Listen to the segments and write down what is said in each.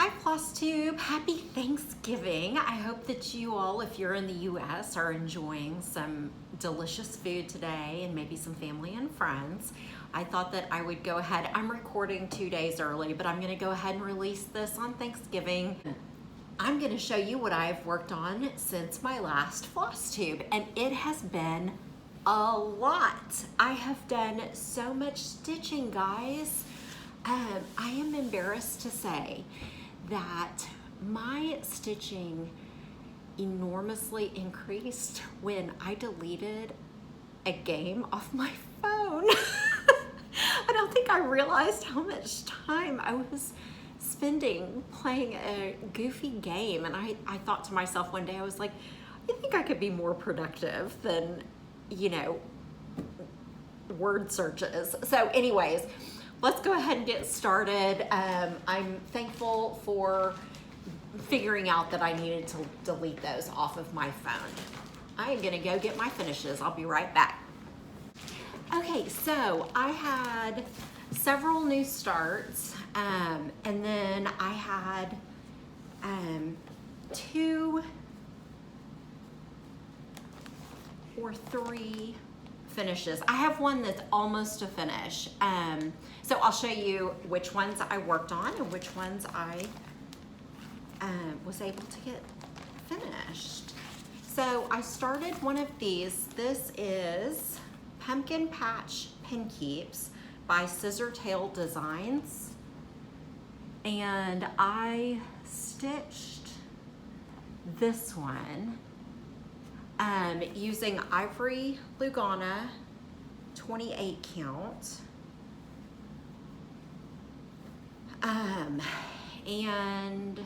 Hi Flosstube, happy Thanksgiving. I hope that you all, if you're in the US, are enjoying some delicious food today and maybe some family and friends. I thought that I would go ahead, I'm recording 2 days early, but I'm gonna go ahead and release this on Thanksgiving. I'm gonna show you what I've worked on since my last Flosstube, and it has been a lot. I have done so much stitching, guys. I am embarrassed to say that my stitching enormously increased when I deleted a game off my phone. I don't think I realized how much time I was spending playing a goofy game, and I thought to myself one day, I was like, I think I could be more productive than, you know, word searches. So anyways, let's go ahead and get started. I'm thankful for figuring out that I needed to delete those off of my phone. I am gonna go get my finishes. I'll be right back. Okay, so I had several new starts, and then I had 2 or 3 finishes. I have one that's almost a finish. So I'll show you which ones I worked on and which ones I was able to get finished. So I started one of these. This is Pumpkin Patch Pin Keeps by Scissor Tail Designs. And I stitched this one using Ivory Lugana 28 count. And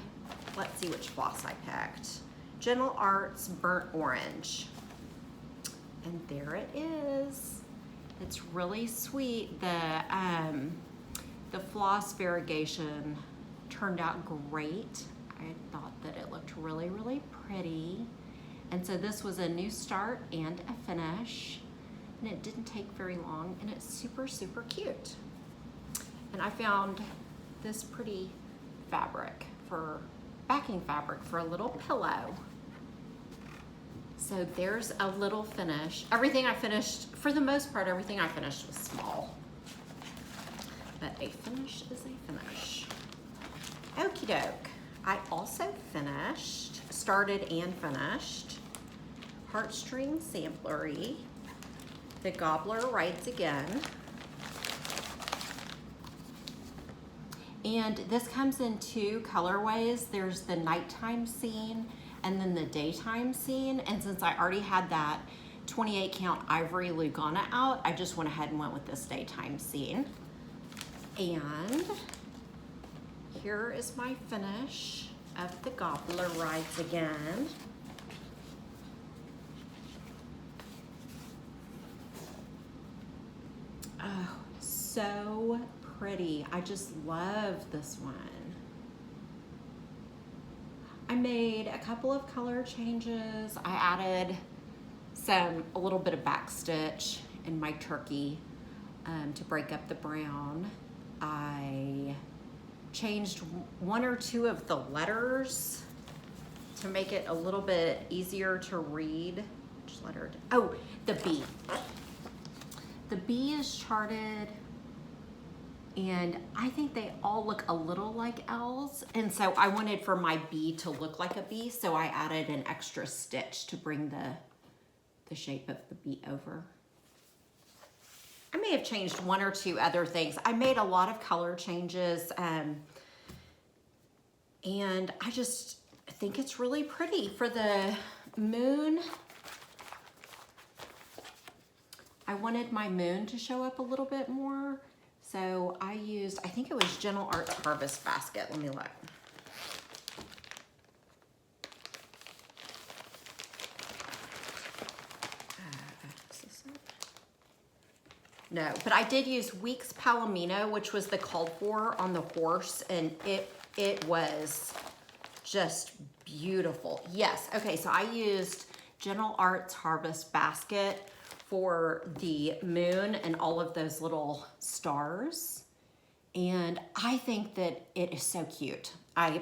let's see which floss I picked. Gentle Arts Burnt Orange. And there it is. It's really sweet. The floss variegation turned out great. I thought that it looked really, really pretty. And so this was a new start and a finish, and it didn't take very long, and it's super, super cute. And I found this pretty fabric for backing fabric for a little pillow. So there's a little finish. Everything I finished, for the most part, everything I finished was small. But a finish is a finish. Okie doke. I also started and finished Heartstring Samplery, The Gobbler Rides Again. And this comes in 2 colorways. There's the nighttime scene and then the daytime scene. And since I already had that 28 count Ivory Lugana out, I just went ahead and went with this daytime scene. And here is my finish of The Gobbler Rides Again. Oh, so pretty. I just love this one. I made a couple of color changes. I added a little bit of back stitch in my turkey to break up the brown. I changed 1 or 2 of the letters to make it a little bit easier to read. Which letter? Oh, the B. The B is charted, and I think they all look a little like L's, and so I wanted for my B to look like a B, so I added an extra stitch to bring the shape of the B over. I may have changed 1 or 2 other things. I made a lot of color changes, and I just think it's really pretty. For the moon, I wanted my moon to show up a little bit more, so I used, I think it was Gentle Arts Harvest Basket. Let me look. Is this it? No, but I did use Weeks Palomino, which was the called for on the horse, and it was just beautiful. Yes, okay, so I used Gentle Arts Harvest Basket for the moon and all of those little stars. And I think that it is so cute. I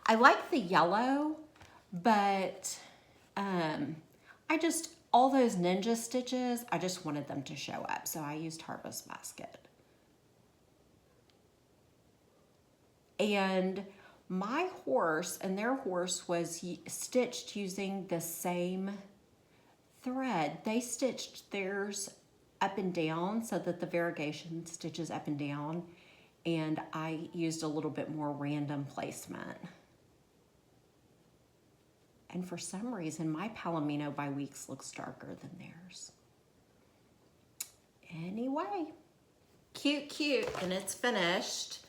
like the yellow, but all those ninja stitches, I just wanted them to show up. So I used Harvest Basket. And my horse and their horse was stitched using the same thread. They stitched theirs up and down so that the variegation stitches up and down, and I used a little bit more random placement. And for some reason, my Palomino by Weeks looks darker than theirs. Anyway, cute, and it's finished.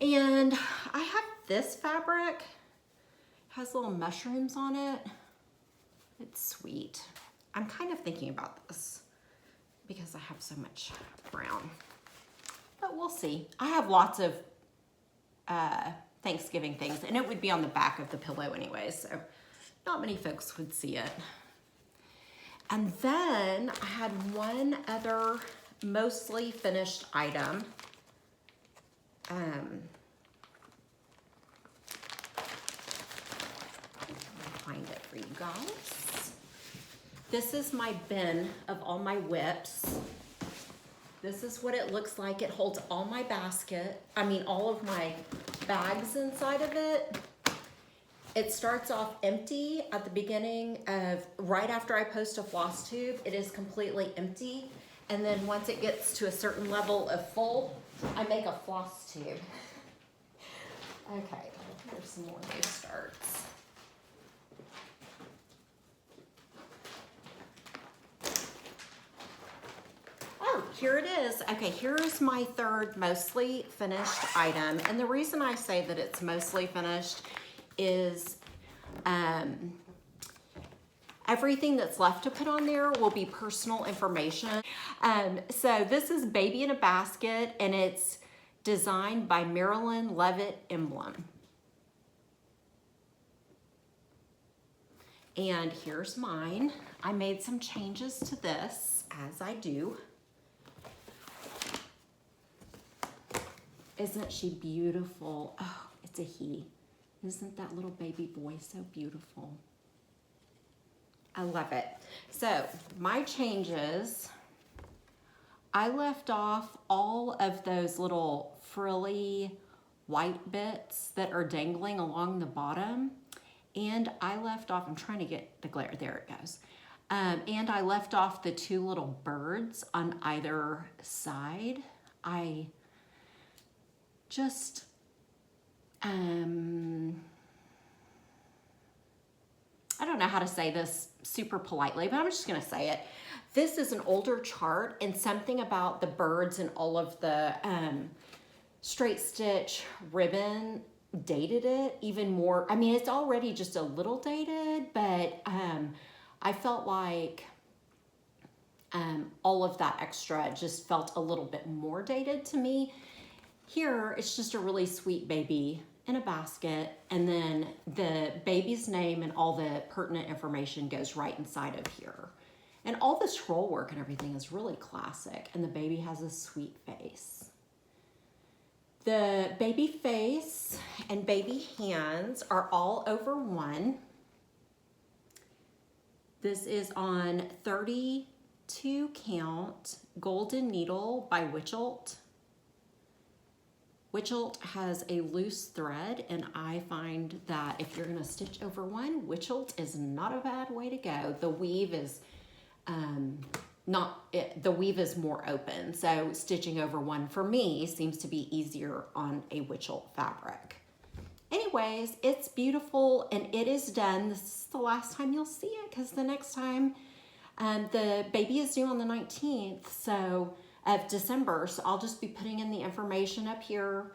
And I have this fabric, it has little mushrooms on it. It's sweet. I'm kind of thinking about this because I have so much brown, but we'll see. I have lots of Thanksgiving things, and it would be on the back of the pillow anyway, so not many folks would see it. And then I had one other mostly finished item. Find it for you guys. This is my bin of all my whips. This is what it looks like. It holds all my all of my bags inside of it. It starts off empty at the beginning of, right after I post a Flosstube, it is completely empty. And then once it gets to a certain level of full, I make a Flosstube. Okay, here's some more new starts. Oh, here it is. Okay, here's my third mostly finished item. And the reason I say that it's mostly finished is everything that's left to put on there will be personal information. So this is Baby in a Basket, and it's designed by Marilyn Levitt Emblem. And here's mine. I made some changes to this, as I do. Isn't she beautiful? Oh, it's a he. Isn't that little baby boy so beautiful? I love it. So my changes, I left off all of those little frilly white bits that are dangling along the bottom. And I left off, I'm trying to get the glare, there it goes. And I left off the two little birds on either side. I just, I don't know how to say this super politely, but I'm just gonna say it. This is an older chart, and something about the birds and all of the straight stitch ribbon dated it even more. I mean, it's already just a little dated, but I felt like all of that extra just felt a little bit more dated to me. Here, it's just a really sweet baby in a basket, and then the baby's name and all the pertinent information goes right inside of here. And all the scroll work and everything is really classic, and the baby has a sweet face. The baby face and baby hands are all over one. This is on 32 count Golden Needle by Witchelt. Witchelt has a loose thread, and I find that if you're gonna stitch over one, Witchelt is not a bad way to go. The weave is the weave is more open, so stitching over one for me seems to be easier on a Witchelt fabric. Anyways, it's beautiful and it is done. This is the last time you'll see it, because the next time the baby is due on the 19th of December, so I'll just be putting in the information up here,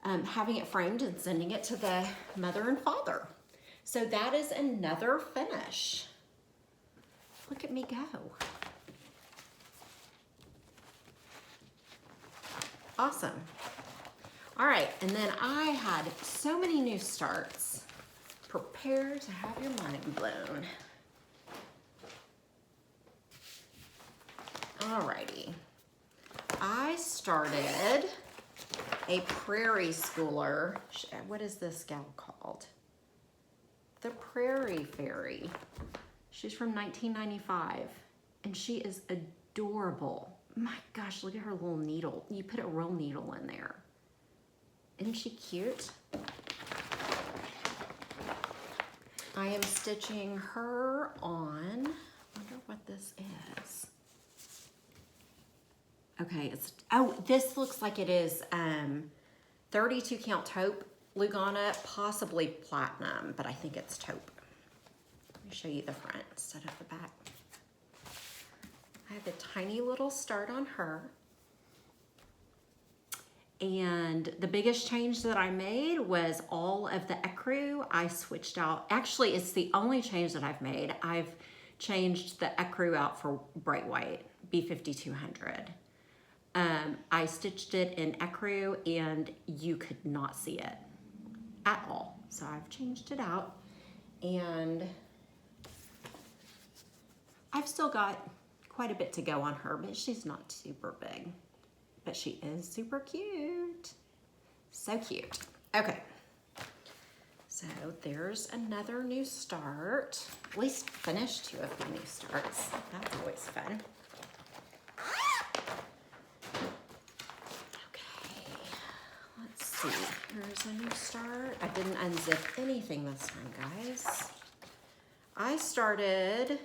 having it framed and sending it to the mother and father. So that is another finish. Look at me go. Awesome. All right, and then I had so many new starts. Prepare to have your mind blown. All righty. I started a Prairie Schooler. What is this gal called? The Prairie Fairy. She's from 1995, and she is adorable. My gosh, look at her little needle. You put a real needle in there. Isn't she cute? I am stitching her on, I wonder what this is. Okay, this looks like it is 32 count taupe Lugana, possibly platinum, but I think it's taupe. Let me show you the front instead of the back. I have a tiny little start on her. And the biggest change that I made was all of the ecru I switched out. Actually, it's the only change that I've made. I've changed the ecru out for bright white, B5200. I stitched it in ecru and you could not see it at all. So I've changed it out, and I've still got quite a bit to go on her, but she's not super big. But she is super cute. So cute. Okay. So there's another new start. At least finish 2 of my new starts. That's always fun. Okay. Let's see. Here's a new start. I didn't unzip anything this time, guys. I started,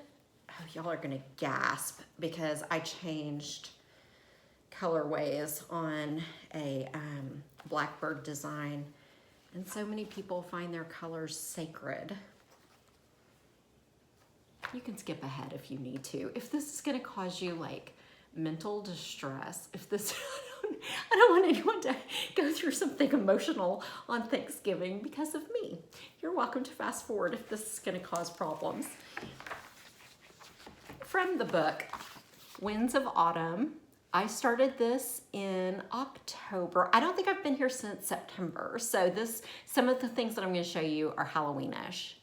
oh, y'all are gonna gasp because I changed colorways on a Blackbird design, and so many people find their colors sacred. You can skip ahead if you need to. If this is gonna cause you like mental distress, if this, I don't want anyone to go through something emotional on Thanksgiving because of me. You're welcome to fast forward if this is gonna cause problems. From the book, Winds of Autumn, I started this in October. I don't think I've been here since September. So some of the things that I'm gonna show you are Halloweenish.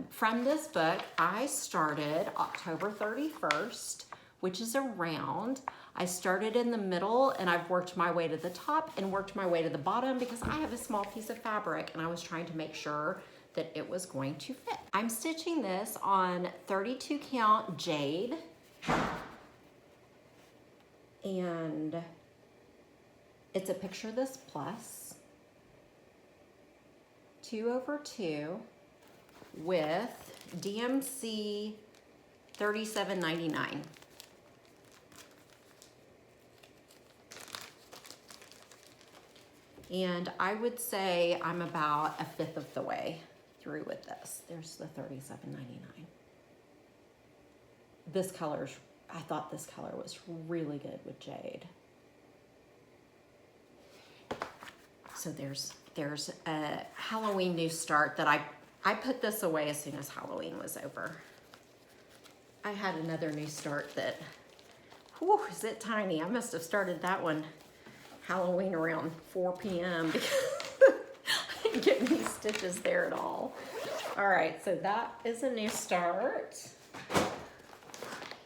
From this book, I started October 31st, which is a round. I started in the middle and I've worked my way to the top and worked my way to the bottom because I have a small piece of fabric and I was trying to make sure that it was going to fit. I'm stitching this on 32 count jade. And it's a picture this plus 2/2 with DMC 37.99. And I would say I'm about 1/5 of the way through with this. There's the 37.99. This color's, I thought this color was really good with jade. So there's a Halloween new start that I put this away as soon as Halloween was over. I had another new start that, whew, is it tiny? I must have started that one Halloween around 4 p.m. because I didn't get any stitches there at all. All right, so that is a new start.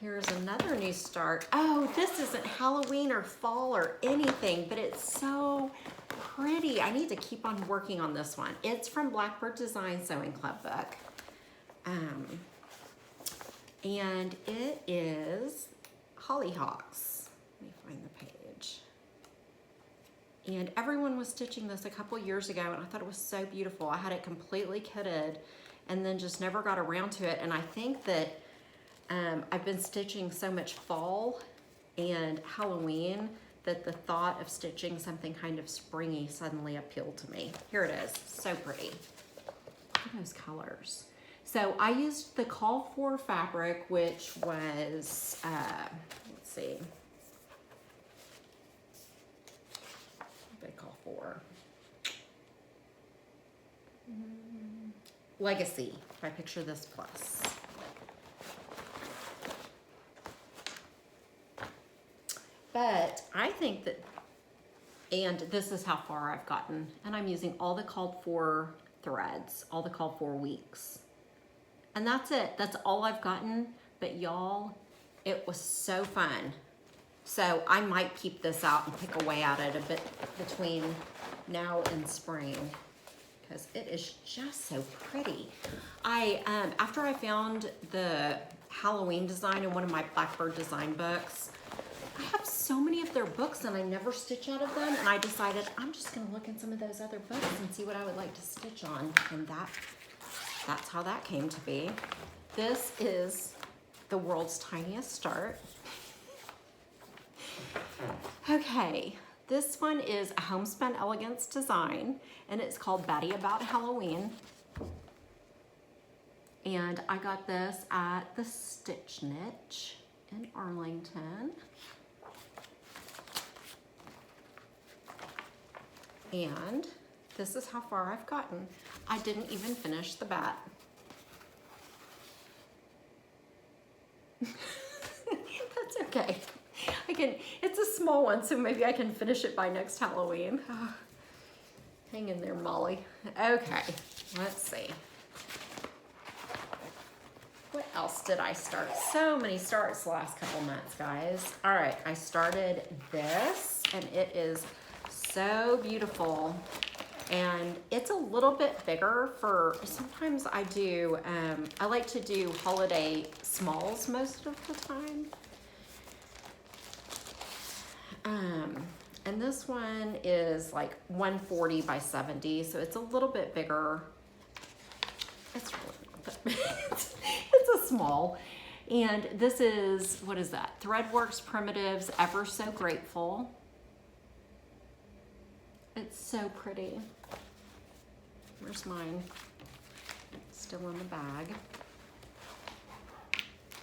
Here's another new start. Oh, this isn't Halloween or fall or anything, but it's so pretty. I need to keep on working on this one. It's from Blackbird Design Sewing Club book. And it is Hollyhocks. Let me find the page. And everyone was stitching this a couple years ago and I thought it was so beautiful. I had it completely kitted and then just never got around to it. And I think that I've been stitching so much fall and Halloween that the thought of stitching something kind of springy suddenly appealed to me. Here it is, so pretty. Look at those colors. So I used the call for fabric, which was, let's see, what did I call for? Legacy, if I picture this plus. But I think that, and this is how far I've gotten, and I'm using all the called for threads, all the called for weeks. And that's it, that's all I've gotten. But y'all, it was so fun So I might keep this out and pick away at it a bit between now and spring because it is just so pretty. After I found the Halloween design in one of my Blackbird design books, I have so many of their books and I never stitch out of them, and I decided I'm just gonna look in some of those other books and see what I would like to stitch on, and that's how that came to be. This is the world's tiniest start. Okay, this one is a Homespun Elegance design, and it's called Batty About Halloween. And I got this at the Stitch Niche in Arlington. And this is how far I've gotten. I didn't even finish the bat. That's okay. It's a small one, so maybe I can finish it by next Halloween. Oh, hang in there, Molly. Okay, let's see. What else did I start? So many starts the last couple months, guys. All right, I started this, and it is so beautiful. And it's a little bit bigger for, sometimes I do, I like to do holiday smalls most of the time. And this one is like 140 by 70, so it's a little bit bigger. It's really not that big. It's a small. And this is, what is that? Threadworks Primitives Ever So Grateful. It's so pretty. Where's mine? It's still in the bag.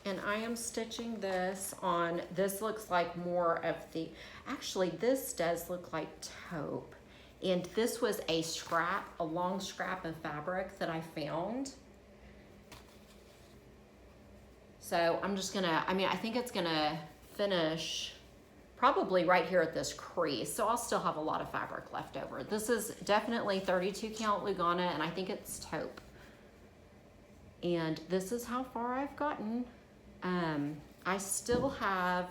And I am stitching this on, this looks like more of the, actually this does look like taupe. And this was a scrap, a long scrap of fabric that I found. So I'm just gonna, I think it's gonna finish probably right here at this crease. So I'll still have a lot of fabric left over. This is definitely 32 count Lugana, and I think it's taupe. And this is how far I've gotten. I still have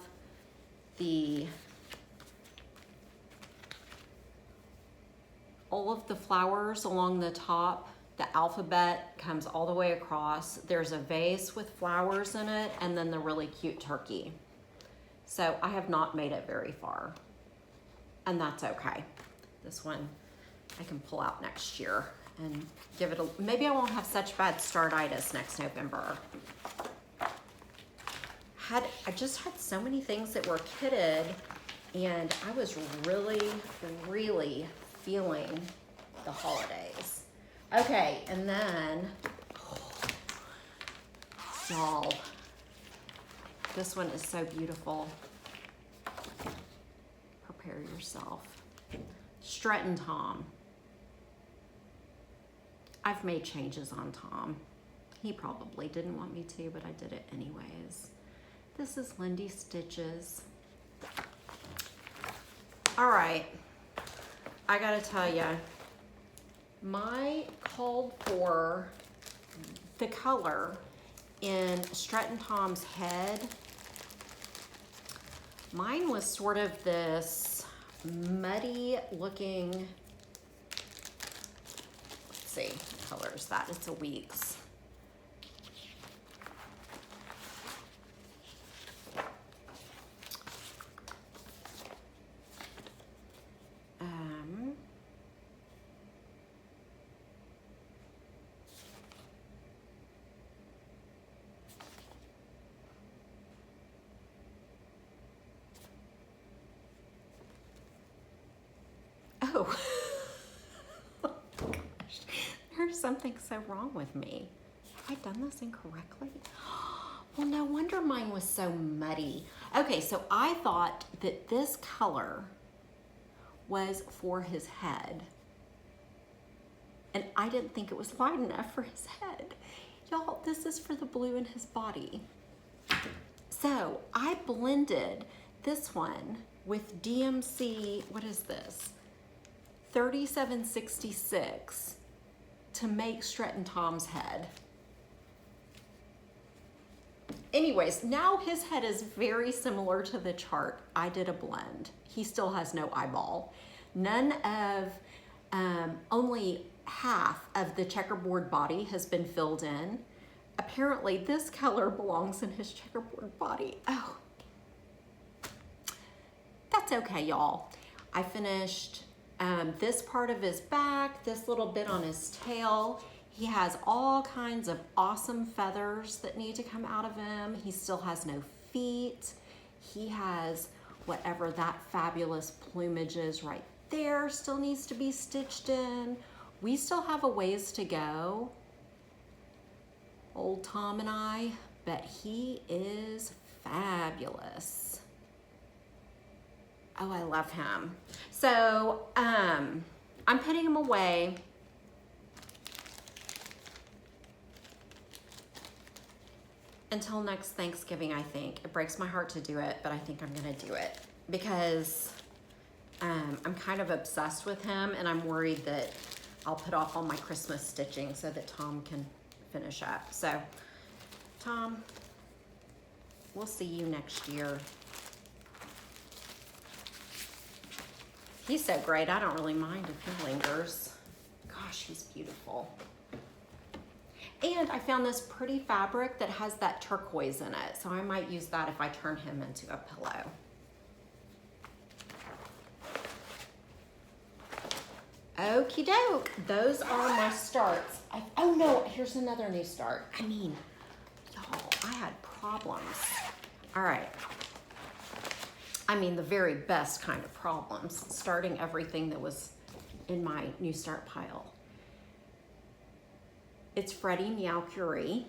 all of the flowers along the top. The alphabet comes all the way across. There's a vase with flowers in it, and then the really cute turkey. So I have not made it very far, and that's okay. This one I can pull out next year and give it a, maybe I won't have such bad startitis next November. I just had so many things that were kitted, and I was really, really feeling the holidays. Okay, and then, y'all, this one is so beautiful. Prepare yourself. Stretton Tom. I've made changes on Tom. He probably didn't want me to, but I did it anyways. This is Lindy Stitches. All right, I gotta tell you, my called for the color in Stretton Tom's head. Mine was sort of this muddy looking, let's see, what color is that? It's a Weeks. Oh, oh gosh, there's something so wrong with me. Have I done this incorrectly? Well, no wonder mine was so muddy. Okay, so I thought that this color was for his head, and I didn't think it was light enough for his head. Y'all, this is for the blue in his body. So I blended this one with DMC, what is this? 3766 to make Stretton Tom's head. Anyways, now his head is very similar to the chart. I did a blend. He still has no eyeball. None of, only half of the checkerboard body has been filled in. Apparently this color belongs in his checkerboard body. Oh, that's okay, y'all. I finished this part of his back, this little bit on his tail. He has all kinds of awesome feathers that need to come out of him. He still has no feet. He has whatever that fabulous plumage is right there still needs to be stitched in. We still have a ways to go, old Tom and I, but he is fabulous. Oh, I love him. So I'm putting him away. Until next Thanksgiving, I think. It breaks my heart to do it, but I think I'm gonna do it because I'm kind of obsessed with him, and I'm worried that I'll put off all my Christmas stitching so that Tom can finish up. So, Tom, we'll see you next year. He's so great, I don't really mind if he lingers. Gosh, he's beautiful. And I found this pretty fabric that has that turquoise in it, so I might use that if I turn him into a pillow. Okie doke, those are my starts. Oh no, here's another new start. I mean, y'all, I had problems. All right. I mean, the very best kind of problems, starting everything that was in my new start pile. It's Freddie Meow Curie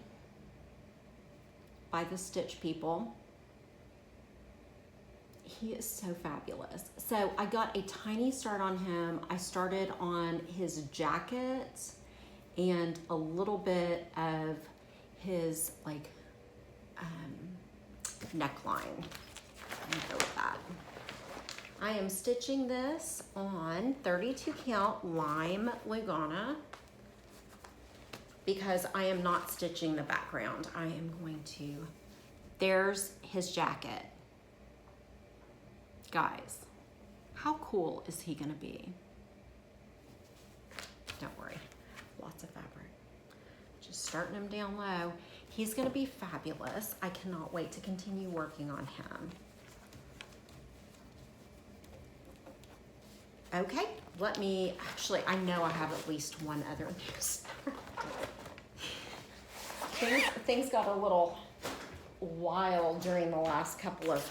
by the Stitch People. He is so fabulous. So I got a tiny start on him. I started on his jacket and a little bit of his like neckline. Let me go with that. I am stitching this on 32 count lime Lugana because I am not stitching the background. I am going to, there's his jacket. Guys, how cool is he gonna be? Don't worry, lots of fabric. Just starting him down low. He's gonna be fabulous. I cannot wait to continue working on him. Okay, let me, actually, I know I have at least one other news. Things got a little wild during the last couple of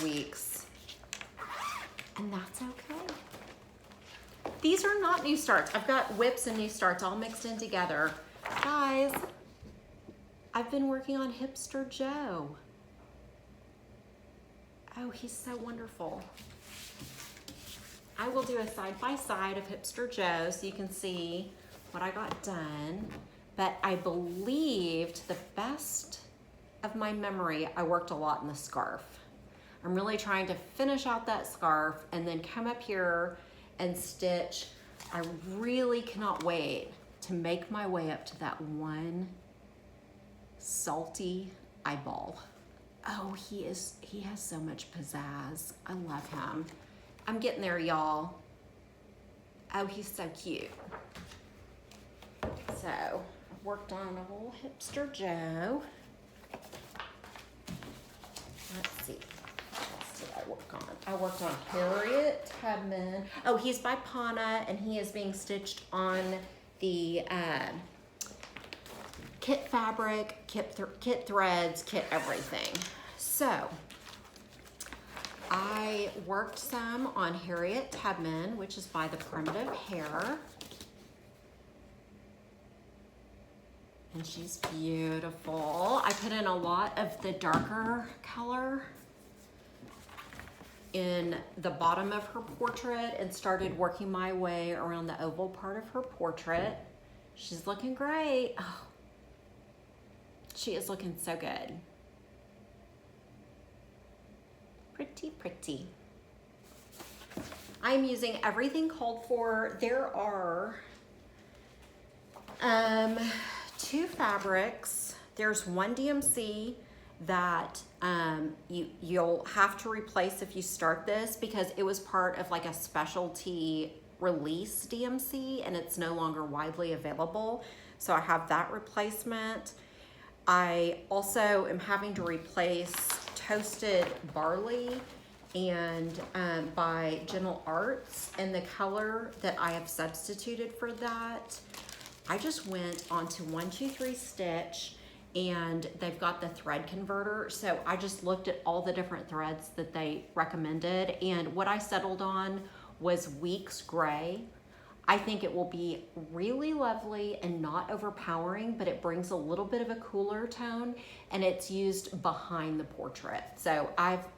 weeks, and that's okay. These are not new starts. I've got whips and new starts all mixed in together. Guys, I've been working on Hipster Joe. Oh, he's so wonderful. I will do a side-by-side of Hipster Joe so you can see what I got done. But I believed, to the best of my memory, I worked a lot in the scarf. I'm really trying to finish out that scarf and then come up here and stitch. I really cannot wait to make my way up to that one salty eyeball. Oh, he has so much pizzazz. I love him. I'm getting there, y'all. Oh, he's so cute. So, I worked on a little Hipster Joe. Let's see. What else did I work on? I worked on Harriet Tubman. Oh, he's by Pana, and he is being stitched on the kit fabric, kit threads, kit everything. So, I worked some on Harriet Tubman, which is by the Primitive Hair. And she's beautiful. I put in a lot of the darker color in the bottom of her portrait and started working my way around the oval part of her portrait. She's looking great. Oh, she is looking so good. Pretty, pretty. I'm using everything called for. There are 2 fabrics. There's one DMC that you'll have to replace if you start this, because it was part of like a specialty release DMC and it's no longer widely available. So I have that replacement. I also am having to replace Toasted Barley and by Gentle Arts, and the color that I have substituted for that, I just went onto 123 Stitch and they've got the thread converter. So I just looked at all the different threads that they recommended, and what I settled on was Weeks Gray. I think it will be really lovely and not overpowering, but it brings a little bit of a cooler tone, and it's used behind the portrait. So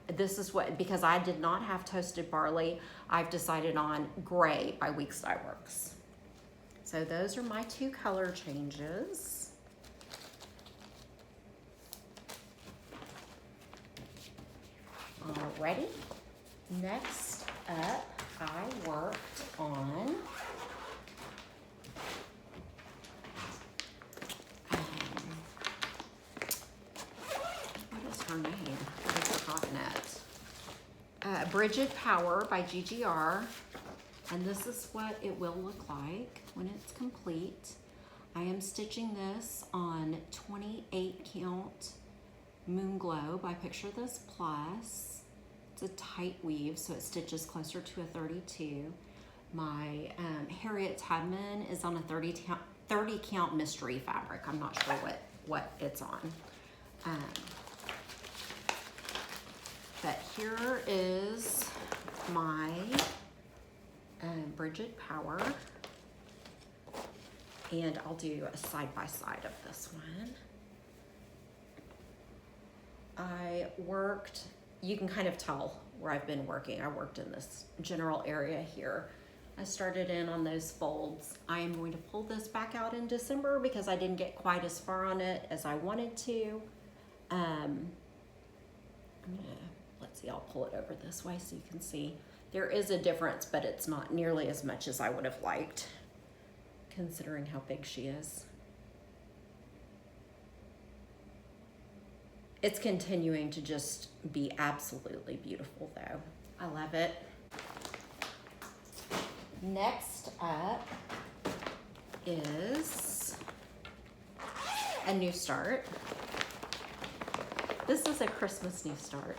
this is what, because I did not have Toasted Barley, I've decided on Gray by Weeks Dye Works. So those are my two color changes. Alrighty, next up, I worked on what is her name? I've forgotten it. Bridget Power by GGR, and this is what it will look like when it's complete. I am stitching this on 28 count Moon Glow by Picture This Plus. It's a tight weave, so it stitches closer to a 32. My Harriet Tubman is on a 30 count mystery fabric. I'm not sure what it's on. But here is my Bridget Power, and I'll do a side-by-side of this one. I worked, you can kind of tell where I've been working. I worked in this general area here. I started in on those folds. I am going to pull this back out in December because I didn't get quite as far on it as I wanted to. Let's see, I'll pull it over this way so you can see. There is a difference, but it's not nearly as much as I would have liked, considering how big she is. It's continuing to just be absolutely beautiful though. I love it. Next up is a new start. This is a Christmas new start.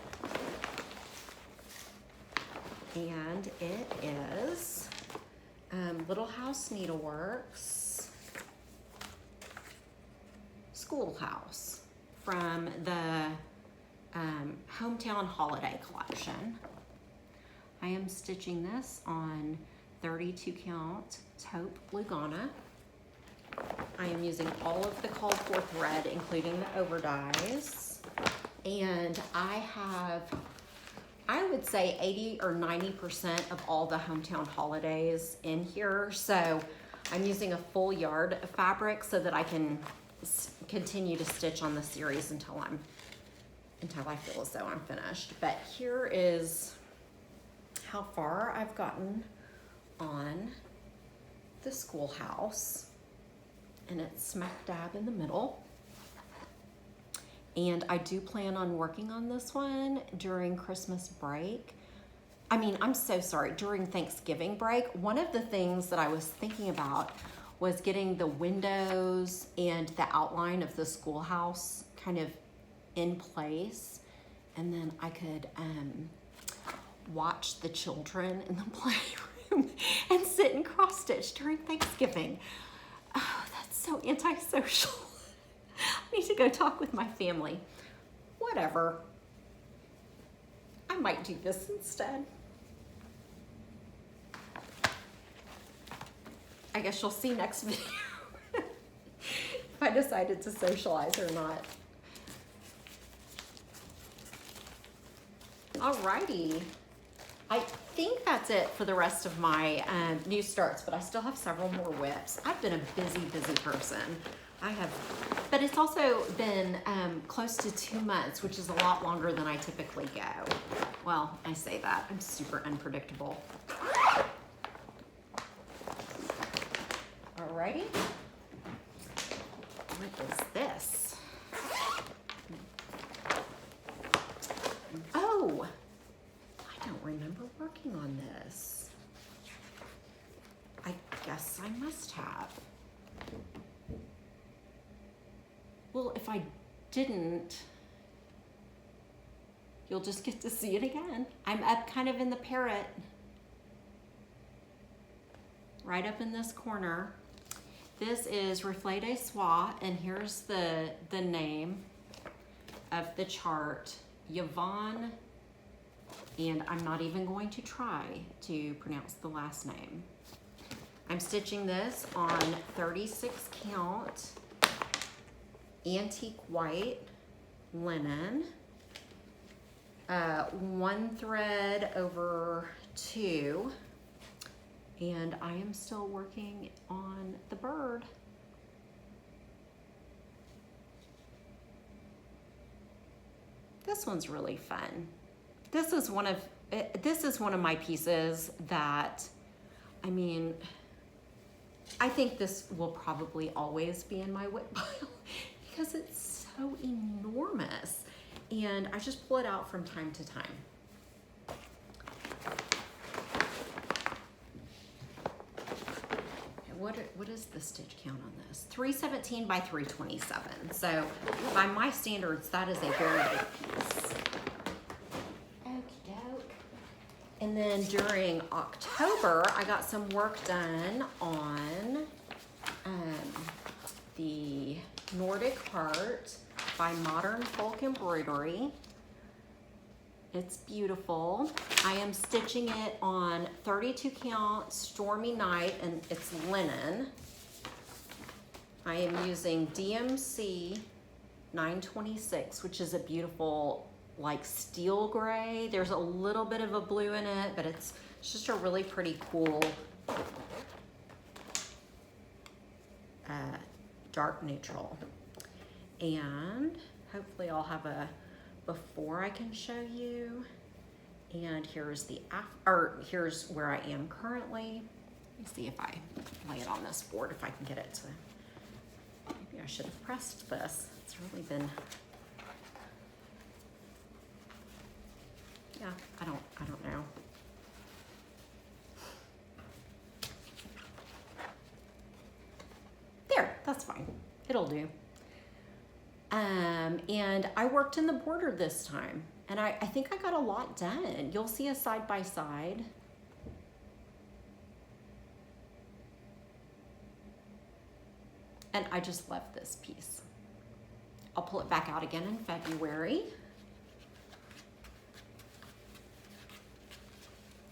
And it is Little House Needleworks Schoolhouse from the Hometown Holiday Collection. I am stitching this on 32 count taupe Lugana. I am using all of the called for thread, including the over dyes. And I have, I would say 80 or 90% of all the Hometown Holidays in here. So I'm using a full yard of fabric so that I can continue to stitch on the series until I feel as though I'm finished. But here is how far I've gotten on the schoolhouse, and it's smack dab in the middle. And I do plan on working on this one during Christmas break. I mean, I'm so sorry, during Thanksgiving break. One of the things that I was thinking about was getting the windows and the outline of the schoolhouse kind of in place, and then I could watch the children in the playroom and sit and cross stitch during Thanksgiving. Oh, that's so antisocial. I need to go talk with my family. Whatever. I might do this instead. I guess you'll see next video if I decided to socialize or not. Alrighty. I think that's it for the rest of my new starts, but I still have several more whips. I've been a busy, busy person. I have, but it's also been close to 2 months, which is a lot longer than I typically go. Well, I say that, I'm super unpredictable. Alrighty, what is this? guess I must have. Well, if I didn't, you'll just get to see it again. I'm up kind of in the parrot, right up in this corner. This is Reflet de Soie, and here's the name of the chart, Yvonne, and I'm not even going to try to pronounce the last name. I'm stitching this on 36 count antique white linen, 1 thread over 2, and I am still working on the bird. This one's really fun. This is one of my pieces that, I mean, I think this will probably always be in my WIP pile because it's so enormous, and I just pull it out from time to time. What is the stitch count on this? 317 by 327. So by my standards, that is a very big piece. Okie doke. And then during October, I got some work done on the Nordic Heart by Modern Folk Embroidery. It's beautiful. I am stitching it on 32 count Stormy Night, and it's linen. I am using DMC 926, which is a beautiful like steel gray. There's a little bit of a blue in it, but it's just a really pretty cool dark neutral. And hopefully I'll have a before I can show you. And here's the here's where I am currently. Let me see if I lay it on this board, if I can get it to, maybe I should have pressed this. It's really been, yeah, I don't know. There, that's fine. It'll do. And I worked in the border this time, and I think I got a lot done. You'll see a side by side. And I just love this piece. I'll pull it back out again in February.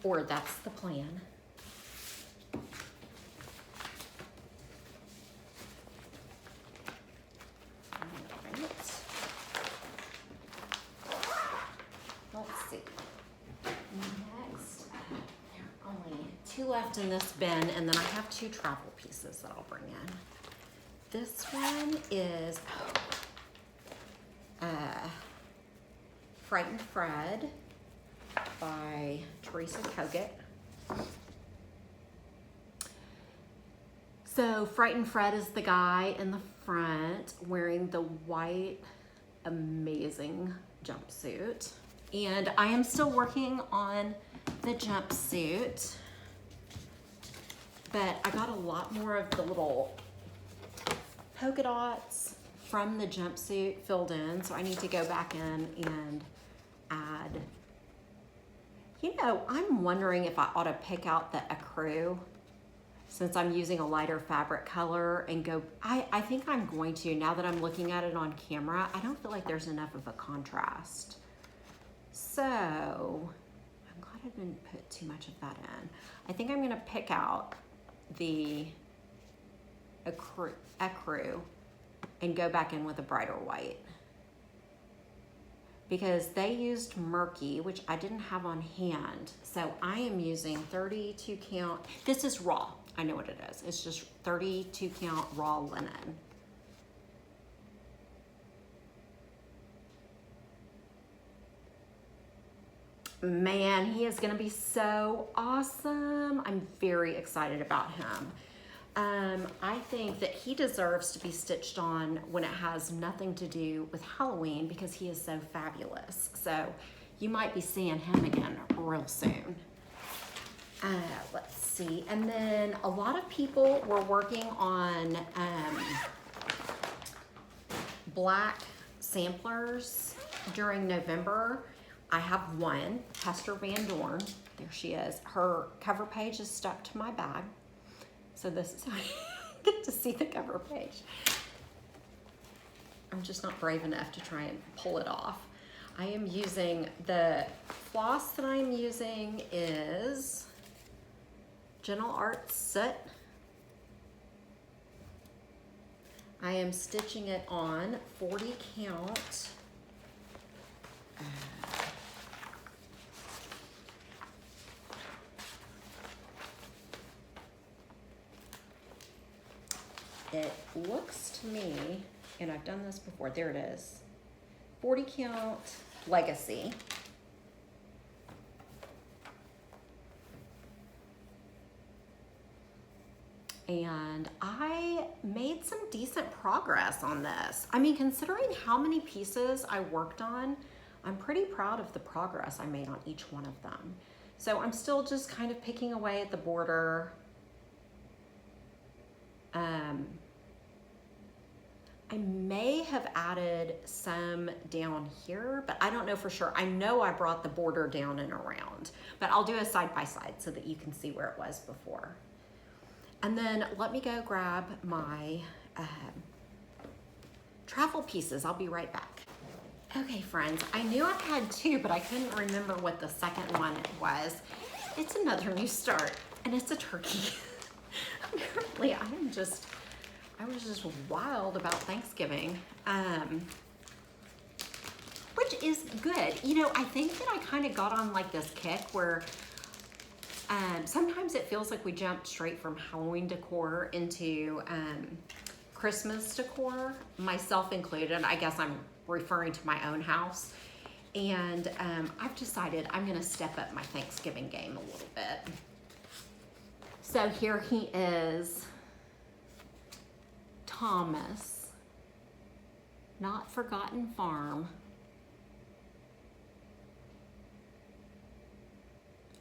Or that's the plan. Left in this bin, and then I have 2 travel pieces that I'll bring in. This one is Frightened Fred by Teresa Kogut. So Frightened Fred is the guy in the front wearing the white amazing jumpsuit, and I am still working on the jumpsuit. But I got a lot more of the little polka dots from the jumpsuit filled in, so I need to go back in and add. You know, I'm wondering if I ought to pick out the ecru since I'm using a lighter fabric color and go, I think I'm going to, now that I'm looking at it on camera. I don't feel like there's enough of a contrast. So I'm glad I didn't put too much of that in. I think I'm gonna pick out the ecru and go back in with a brighter white, because they used murky, which I didn't have on hand. So I am using 32 count. This is raw. I know what it is. It's just 32 count raw linen. Man, he is gonna be so awesome. I'm very excited about him. I think that he deserves to be stitched on when it has nothing to do with Halloween, because he is so fabulous. So you might be seeing him again real soon. Let's see. And then a lot of people were working on black samplers during November. I have one, Hester Van Dorn. There she is. Her cover page is stuck to my bag. So this is how you get to see the cover page. I'm just not brave enough to try and pull it off. I am using, the floss that I'm using is Gentle Art Soot. I am stitching it on 40 count. It looks to me, and I've done this before, there it is, 40 count Legacy. And I made some decent progress on this. I mean, considering how many pieces I worked on, I'm pretty proud of the progress I made on each one of them. So I'm still just kind of picking away at the border. I may have added some down here, but I don't know for sure. I know I brought the border down and around, but I'll do a side by side so that you can see where it was before. And then let me go grab my travel pieces. I'll be right back. Okay, friends, I knew I had two, but I couldn't remember what the second one was. It's another new start, and it's a turkey. Apparently, I was just wild about Thanksgiving, which is good. You know, I think that I kind of got on like this kick where sometimes it feels like we jump straight from Halloween decor into Christmas decor, myself included. I guess I'm referring to my own house. And I've decided I'm gonna step up my Thanksgiving game a little bit. So here he is, Thomas, Not Forgotten Farm.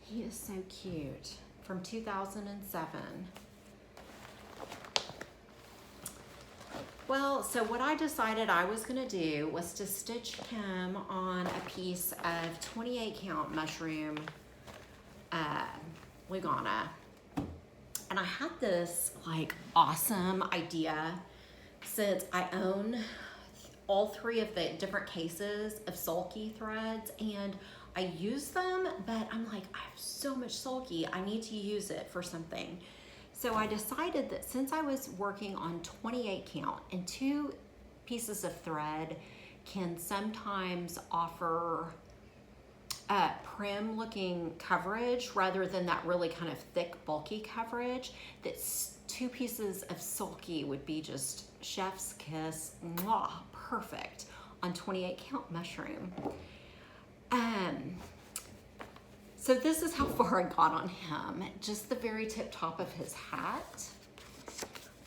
He is so cute, from 2007. Well, so what I decided I was gonna do was to stitch him on a piece of 28 count mushroom Lugana. And I had this like awesome idea, since I own all three of the different cases of sulky threads, and I use them, but I'm like, I have so much sulky, I need to use it for something. So I decided that since I was working on 28 count, and 2 pieces of thread can sometimes offer prim looking coverage rather than that really kind of thick, bulky coverage, that 2 pieces of sulky would be just chef's kiss, mwah, perfect on 28 count mushroom. So this is how far I got on him, just the very tip top of his hat.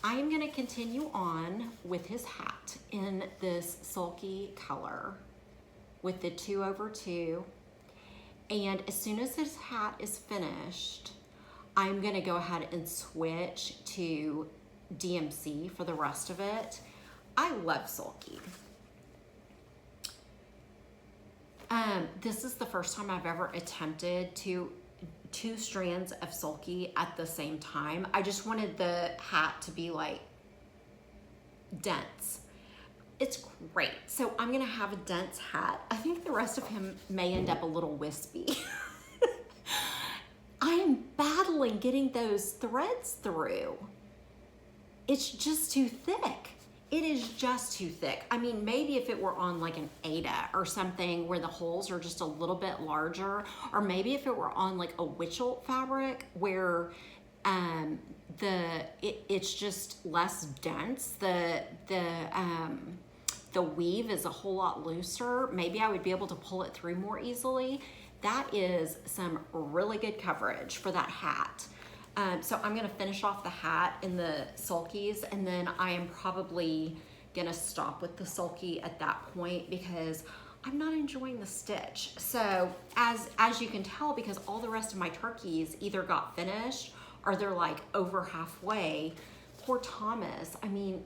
I'm gonna continue on with his hat in this sulky color with the 2/2. And as soon as his hat is finished, I'm gonna go ahead and switch to DMC for the rest of it. I love sulky. This is the first time I've ever attempted 2 strands of sulky at the same time. I just wanted the hat to be like dense. It's great. So I'm gonna have a dense hat. I think the rest of him may end up a little wispy. I am battling getting those threads through. It's just too thick. It is just too thick. I mean, maybe if it were on like an Ada or something where the holes are just a little bit larger, or maybe if it were on like a Witchelt fabric where it's just less dense, the weave is a whole lot looser, maybe I would be able to pull it through more easily. That is some really good coverage for that hat. So I'm gonna finish off the hat in the sulkies, and then I am probably gonna stop with the sulky at that point, because I'm not enjoying the stitch. So as you can tell, because all the rest of my turkeys either got finished or they're like over halfway, poor Thomas, I mean,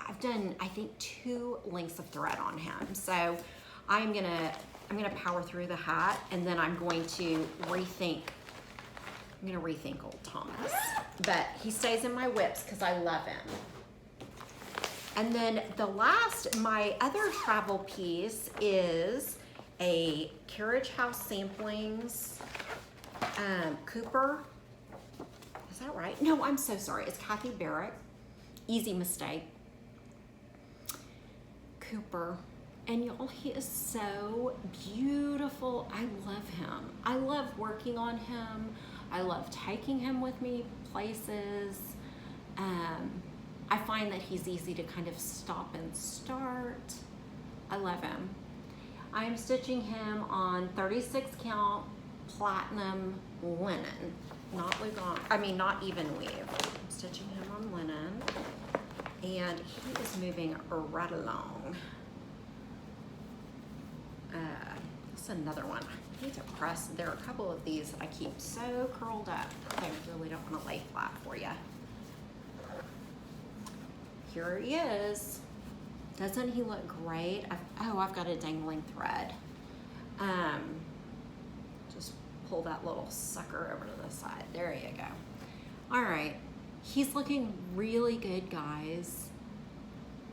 I've done, I think, 2 lengths of thread on him. So I'm gonna power through the hat, and then I'm going to rethink old Thomas. But he stays in my whips because I love him. And then my other travel piece is a Carriage House Samplings Cooper. Is that right? No, I'm so sorry. It's Kathy Barrett. Easy mistake. Cooper. And y'all, he is so beautiful. I love him. I love working on him. I love taking him with me places. I find that he's easy to kind of stop and start. I love him. I am stitching him on 36 count platinum linen, not even weave. I'm stitching him on linen, and he is moving right along. This is another one. I need to press. There are a couple of these that I keep so curled up. I really don't want to lay flat for you. Here he is. Doesn't he look great? I've got a dangling thread. Just pull that little sucker over to the side. There you go. All right, he's looking really good, guys.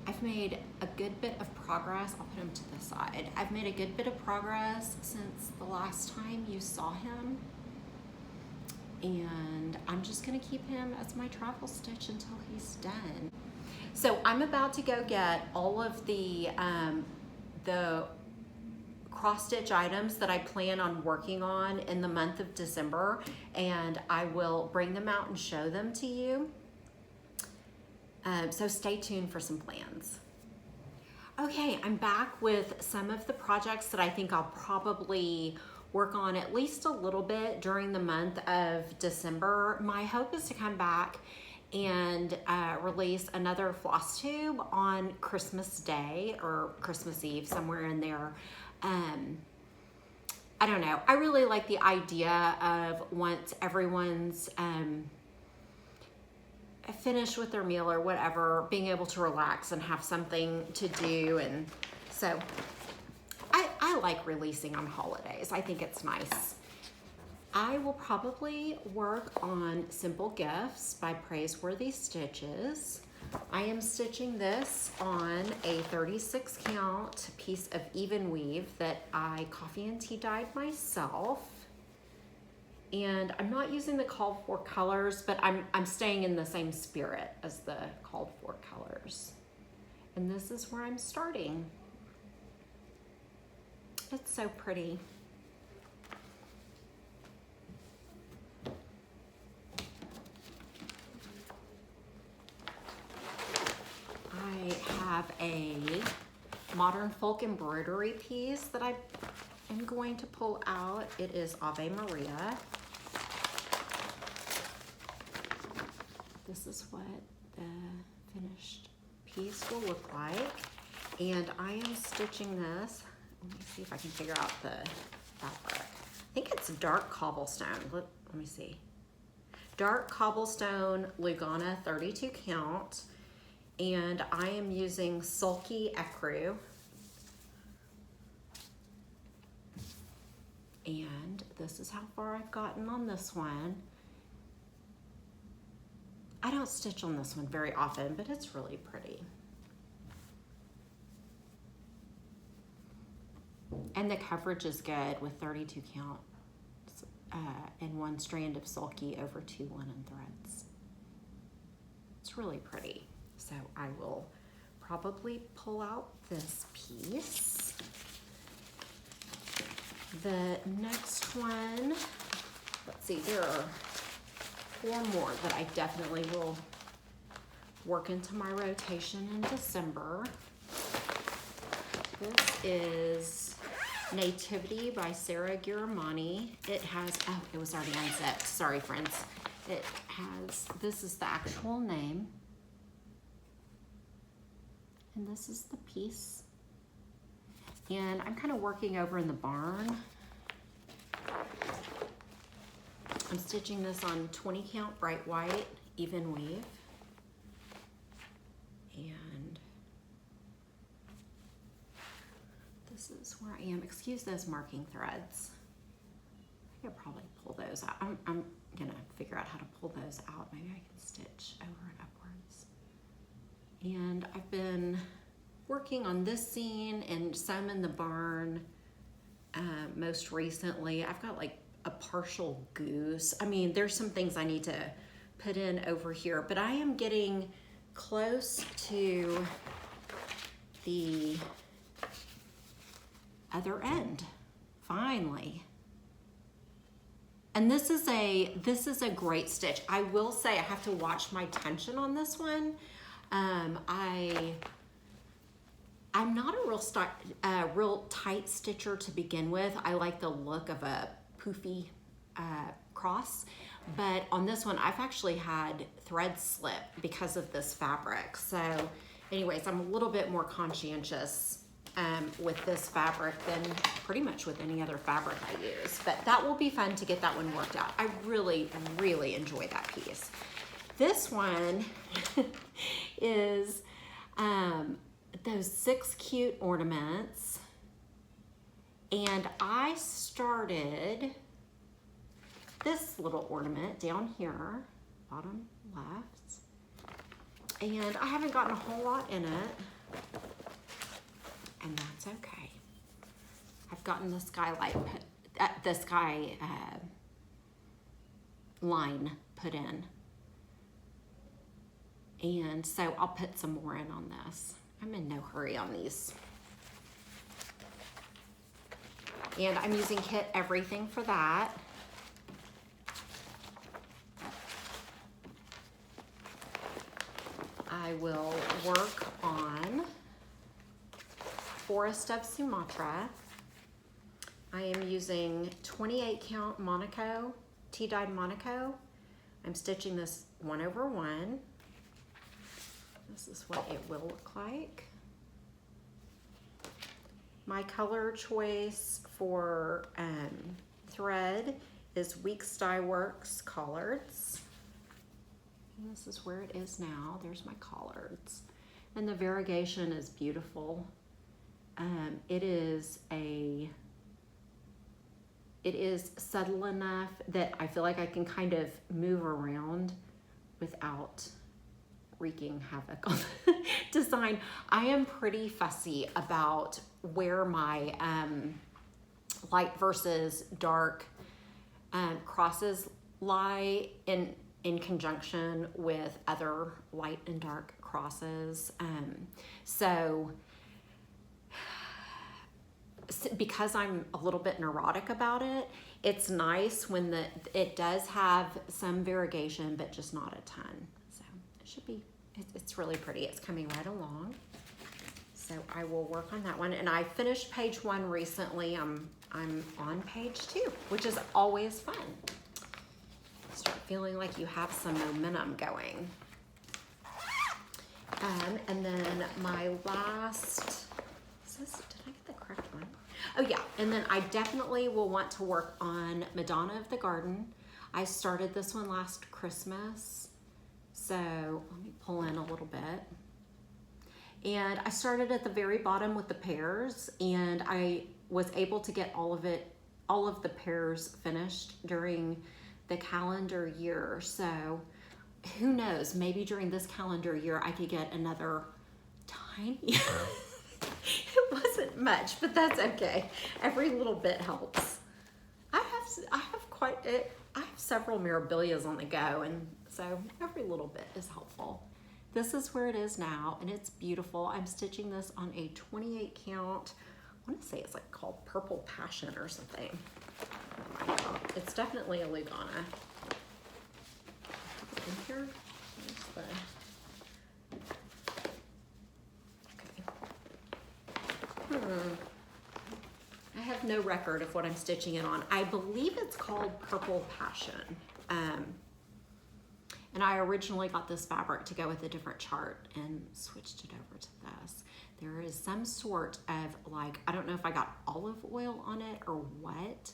I've made a good bit of progress. I'll put him to the side. I've made a good bit of progress since the last time you saw him. And I'm just gonna keep him as my travel stitch until he's done. So I'm about to go get all of the cross stitch items that I plan on working on in the month of December, and I will bring them out and show them to you. So stay tuned for some plans. Okay, I'm back with some of the projects that I think I'll probably work on at least a little bit during the month of December. My hope is to come back and release another Flosstube on Christmas Day or Christmas Eve, somewhere in there. I don't know. I really like the idea of once everyone's finished with their meal or whatever, being able to relax and have something to do. And so I like releasing on holidays. I think it's nice. I will probably work on Simple Gifts by Praiseworthy Stitches. I am stitching this on a 36 count piece of even weave that I coffee and tea dyed myself. And I'm not using the called for colors, but I'm staying in the same spirit as the called for colors. And this is where I'm starting. It's so pretty. I have a modern folk embroidery piece that I am going to pull out. It is Ave Maria. This is what the finished piece will look like. And I am stitching this. Let me see if I can figure out the fabric. I think it's dark cobblestone. Let me see. Dark cobblestone Lugana 32 count. And I am using Sulky Ecru. And this is how far I've gotten on this one. I don't stitch on this one very often, but it's really pretty. And the coverage is good with 32 count and 1 strand of Sulky over 2 linen threads. It's really pretty. So I will probably pull out this piece. The next one, let's see, there are 4 more that I definitely will work into my rotation in December. This is Nativity by Sarah Giramani. It has, oh, it was already unzipped. Sorry, friends. It has, this is the actual name. And this is the piece. And I'm kind of working over in the barn. I'm stitching this on 20 count bright white, even weave. And this is where I am. Excuse those marking threads. I could probably pull those out. I'm gonna figure out how to pull those out. Maybe I can stitch over and upwards. And I've been working on this scene and some in the barn. Most recently, I've got like a partial goose. I mean, there's some things I need to put in over here, but I am getting close to the other end, finally. And this is a great stitch. I will say I have to watch my tension on this one. I'm not a real tight stitcher to begin with. I like the look of a poofy cross, but on this one I've actually had thread slip because of this fabric. So anyways, I'm a little bit more conscientious with this fabric than pretty much with any other fabric I use, but that will be fun to get that one worked out. I really, really enjoy that piece. This one is those 6 cute ornaments, and I started this little ornament down here, bottom left, and I haven't gotten a whole lot in it, and that's okay. I've gotten the skylight the sky line put in, and so I'll put some more in on this. I'm in no hurry on these. And I'm using Kit Everything for that. I will work on Forest of Sumatra. I am using 28 count Monaco, tea-dyed Monaco. I'm stitching this 1/1. This is what it will look like. My color choice for thread is Weeks Dye Works Collards. And this is where it is now. There's my collards. And the variegation is beautiful. It is subtle enough that I feel like I can kind of move around without wreaking havoc on the design. I am pretty fussy about where my light versus dark crosses lie in conjunction with other light and dark crosses. So because I'm a little bit neurotic about it, it's nice when it does have some variegation, but just not a ton. So it should be, it's really pretty. It's coming right along. So I will work on that one. And I finished page 1 recently. I'm on page 2, which is always fun. Start feeling like you have some momentum going. And then my last, did I get the correct one? Oh yeah, and then I definitely will want to work on Madonna of the Garden. I started this one last Christmas. So let me pull in a little bit. And I started at the very bottom with the pears, and I was able to get all of the pears finished during the calendar year. So who knows, maybe during this calendar year I could get another tiny, it wasn't much, but that's okay. Every little bit helps. I have several Mirabilias on the go, and so every little bit is helpful. This is where it is now, and it's beautiful. I'm stitching this on a 28 count. I want to say it's like called Purple Passion or something. It's definitely a Lugana. In here, okay. I have no record of what I'm stitching it on. I believe it's called Purple Passion. And I originally got this fabric to go with a different chart and switched it over to this. There is some sort of like, I don't know if I got olive oil on it or what,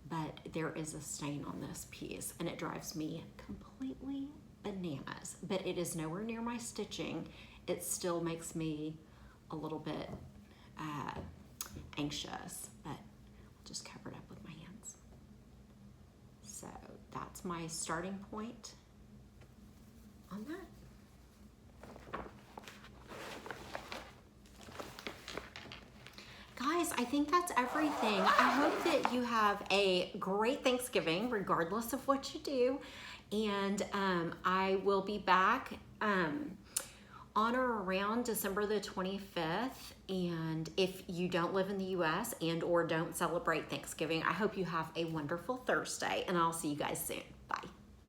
but there is a stain on this piece and it drives me completely bananas. But it is nowhere near my stitching. It still makes me a little bit anxious, but I'll just cover it up with my hands. So that's my starting point on that. Guys, I think that's everything. I hope that you have a great Thanksgiving, regardless of what you do. And I will be back on or around December the 25th. And if you don't live in the US and or don't celebrate Thanksgiving, I hope you have a wonderful Thursday, and I'll see you guys soon.